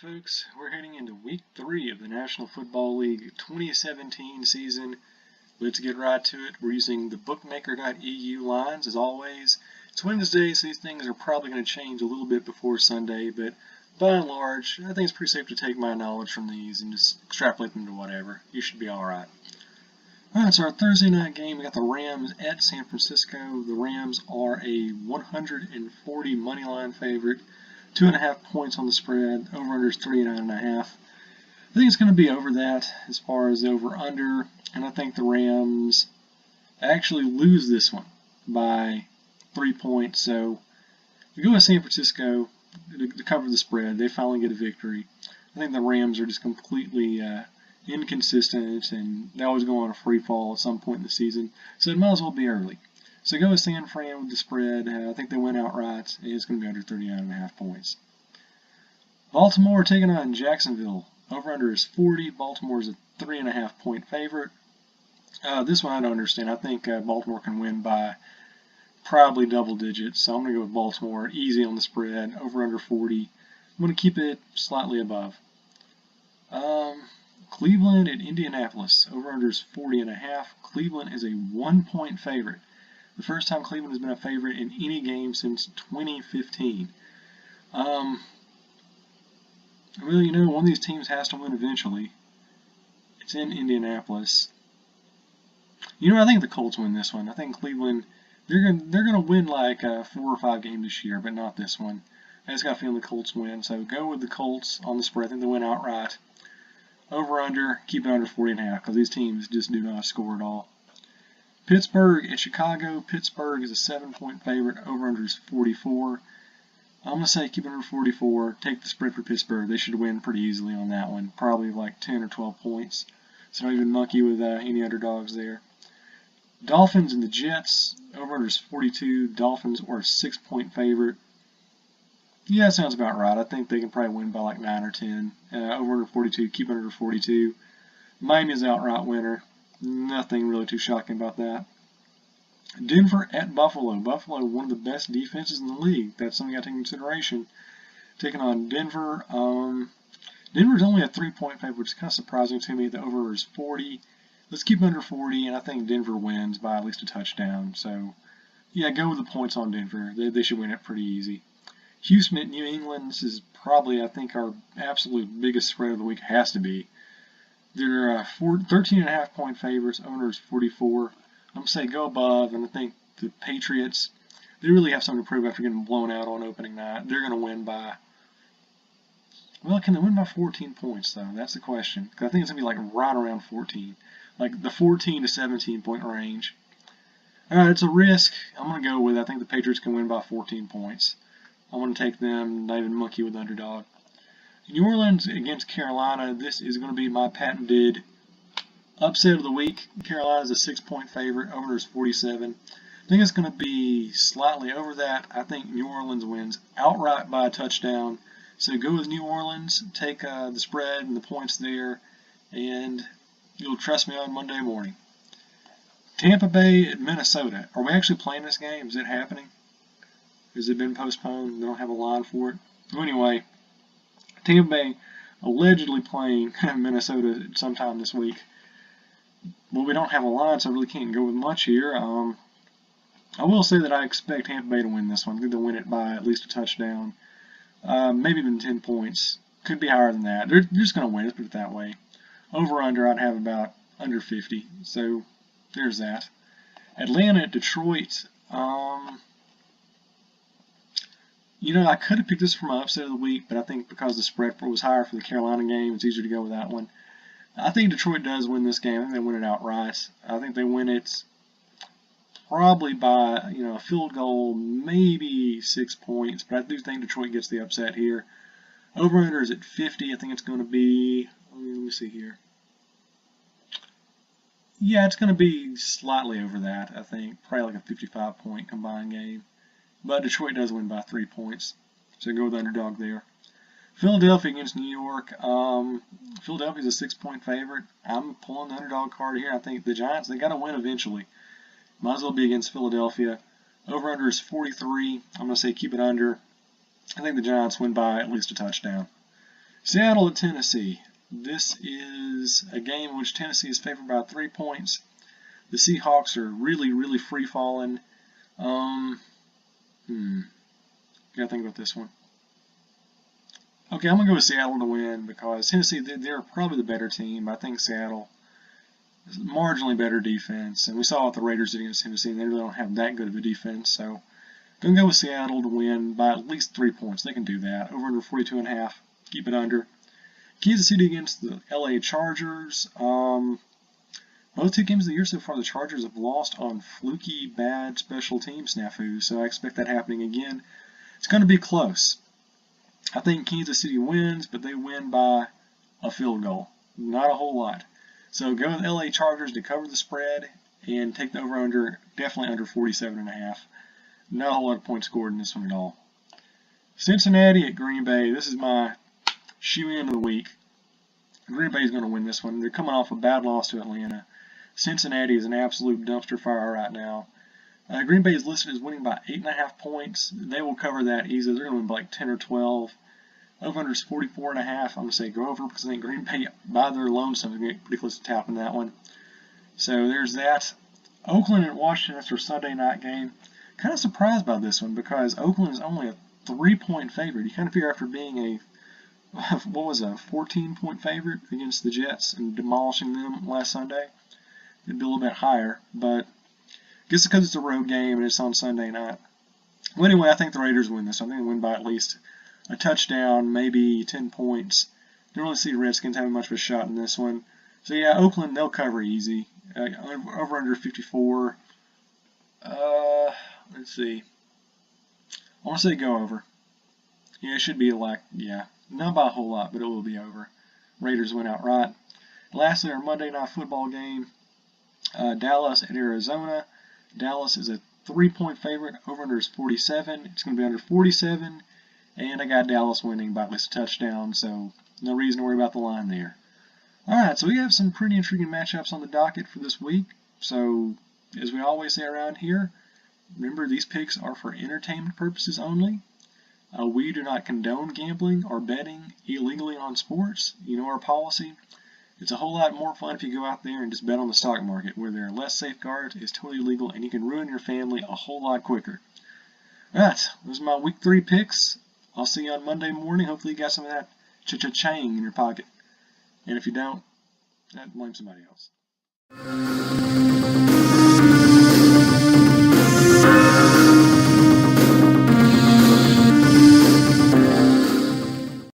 folks. We're heading into week 3 of the National Football League 2017 season. Let's get right to it. We're using the bookmaker.eu lines as always. It's Wednesday, so these things are probably going to change a little bit before Sunday, but by and large, I think it's pretty safe to take my knowledge from these and just extrapolate them to whatever. You should be alright. Alright, so our Thursday night game, we got the Rams at San Francisco. The Rams are a 140 money line favorite. 2.5 points on the spread. Over under is 39.5. I think it's going to be over that as far as over under, and I think the Rams actually lose this one by 3 points. So we go with San Francisco to cover the spread. They finally get a victory. I think the Rams are just completely inconsistent, and they always go on a free fall at some point in the season. So it might as well be early. So go with San Fran with the spread. I think they win outright. It's going to be under 39.5 points. Baltimore taking on Jacksonville. Over-under is 40. Baltimore is a 3.5 point favorite. This one I don't understand. I think Baltimore can win by probably double digits. So I'm going to go with Baltimore. Easy on the spread. Over-under 40. I'm going to keep it slightly above. Cleveland at Indianapolis. Over-under is 40.5. Cleveland is a 1 point favorite. The first time Cleveland has been a favorite in any game since 2015. Well, you know, one of these teams has to win eventually. It's in Indianapolis. You know, I think the Colts win this one. I think Cleveland, they're gonna win like 4 or 5 games this year, but not this one. I just got a feeling the Colts win. So go with the Colts on the spread. I think they win outright. Over under, keep it under 40.5 because these teams just do not score at all. Pittsburgh at Chicago. Pittsburgh is a 7 point favorite. Over-under is 44. I'm going to say keep it under 44. Take the spread for Pittsburgh. They should win pretty easily on that one. Probably like 10 or 12 points. So don't even monkey with any underdogs there. Dolphins and the Jets. Over-under is 42. Dolphins are a 6 point favorite. Yeah, that sounds about right. I think they can probably win by like 9 or 10. Over-under 42. Keep it under 42. Miami is outright winner. Nothing really too shocking about that. Denver at Buffalo. Buffalo, one of the best defenses in the league. That's something I take into consideration. Taking on Denver. Denver's only a 3 point favorite, which is kind of surprising to me. The over is 40. Let's keep it under 40, and I think Denver wins by at least a touchdown. So, yeah, go with the points on Denver. They should win it pretty easy. Houston at New England. This is probably, I think, our absolute biggest spread of the week. Has to be. They're 13.5 point favorites. Owner is 44. I'm going to say go above, and I think the Patriots, they really have something to prove after getting blown out on opening night. They're going to win by, well, can they win by 14 points, though? That's the question. Because I think it's going to be like right around 14. Like the 14 to 17 point range. Alright, it's a risk. I'm going to go with it. I think the Patriots can win by 14 points. I'm going to take them, not even monkey with the underdog. New Orleans against Carolina. This is going to be my patented upset of the week. Carolina is a 6 point favorite. Over is 47. I think it's going to be slightly over that. I think New Orleans wins outright by a touchdown. So go with New Orleans. Take the spread and the points there, and you'll trust me on Monday morning. Tampa Bay at Minnesota. Are we actually playing this game? Is it happening? Has it been postponed? They don't have a line for it. Well, anyway, Tampa Bay allegedly playing Minnesota sometime this week. Well, we don't have a line, so I really can't go with much here. I will say that I expect Tampa Bay to win this one. I think they'll win it by at least a touchdown. Maybe even 10 points. Could be higher than that. They're just going to win, let's put it that way. Over-under, I'd have about under 50. So, there's that. Atlanta at Detroit. You know, I could have picked this for my upset of the week, but I think because the spread was higher for the Carolina game, it's easier to go with that one. I think Detroit does win this game. I think they win it outright. I think they win it probably by, you know, a field goal, maybe 6 points, but I do think Detroit gets the upset here. Over-under is at 50. I think it's going to be, let me see here. Yeah, it's going to be slightly over that, I think. Probably like a 55 point combined game. But Detroit does win by 3 points. So go with the underdog there. Philadelphia against New York. Philadelphia's a 6 point favorite. I'm pulling the underdog card here. I think the Giants, they got to win eventually. Might as well be against Philadelphia. Over-under is 43. I'm going to say keep it under. I think the Giants win by at least a touchdown. Seattle at Tennessee. This is a game in which Tennessee is favored by 3 points. The Seahawks are really, really free-falling. Gotta think about this one. Okay, I'm going to go with Seattle to win because Tennessee, they're probably the better team. I think Seattle is marginally better defense. And we saw what the Raiders did against Tennessee, and they really don't have that good of a defense. So, going to go with Seattle to win by at least 3 points. They can do that. Over under 42.5. Keep it under. Kansas City against the LA Chargers. Both 2 games of the year so far, the Chargers have lost on fluky, bad special team snafu, so I expect that happening again. It's going to be close. I think Kansas City wins, but they win by a field goal. Not a whole lot. So go with LA Chargers to cover the spread and take the over-under, definitely under 47.5. Not a whole lot of points scored in this one at all. Cincinnati at Green Bay. This is my shoe-in of the week. Green Bay is going to win this one. They're coming off a bad loss to Atlanta. Cincinnati is an absolute dumpster fire right now. Green Bay is listed as winning by 8.5 points. They will cover that easily. They're going to win by like 10 or 12. Over-under is 44.5. I'm going to say go over because I think Green Bay, by their lonesome, is going to get pretty close to tapping that one. So there's that. Oakland at Washington, that's their Sunday night game. Kind of surprised by this one because Oakland is only a 3-point favorite. You kind of figure after being a 14-point favorite against the Jets and demolishing them last Sunday, it'd be a little bit higher, but I guess because it's a road game and it's on Sunday night. Well, anyway, I think the Raiders win this. I think they win by at least a touchdown, maybe 10 points. Don't really see the Redskins having much of a shot in this one. So yeah, Oakland, they'll cover easy. Over under 54. Let's see. I want to say go over. Yeah, it should be not by a whole lot, but it will be over. Raiders win outright. Lastly, our Monday Night Football game. Dallas at Arizona. Dallas is a 3-point favorite. Over-under is 47. It's going to be under 47. And I got Dallas winning by at least a touchdown, so no reason to worry about the line there. Alright, so we have some pretty intriguing matchups on the docket for this week. So, as we always say around here, remember these picks are for entertainment purposes only. We do not condone gambling or betting illegally on sports. You know our policy. It's a whole lot more fun if you go out there and just bet on the stock market, where there are less safeguards, it's totally legal, and you can ruin your family a whole lot quicker. Alright, those are my week 3 picks. I'll see you on Monday morning. Hopefully you got some of that cha-cha-chang in your pocket. And if you don't, blame somebody else.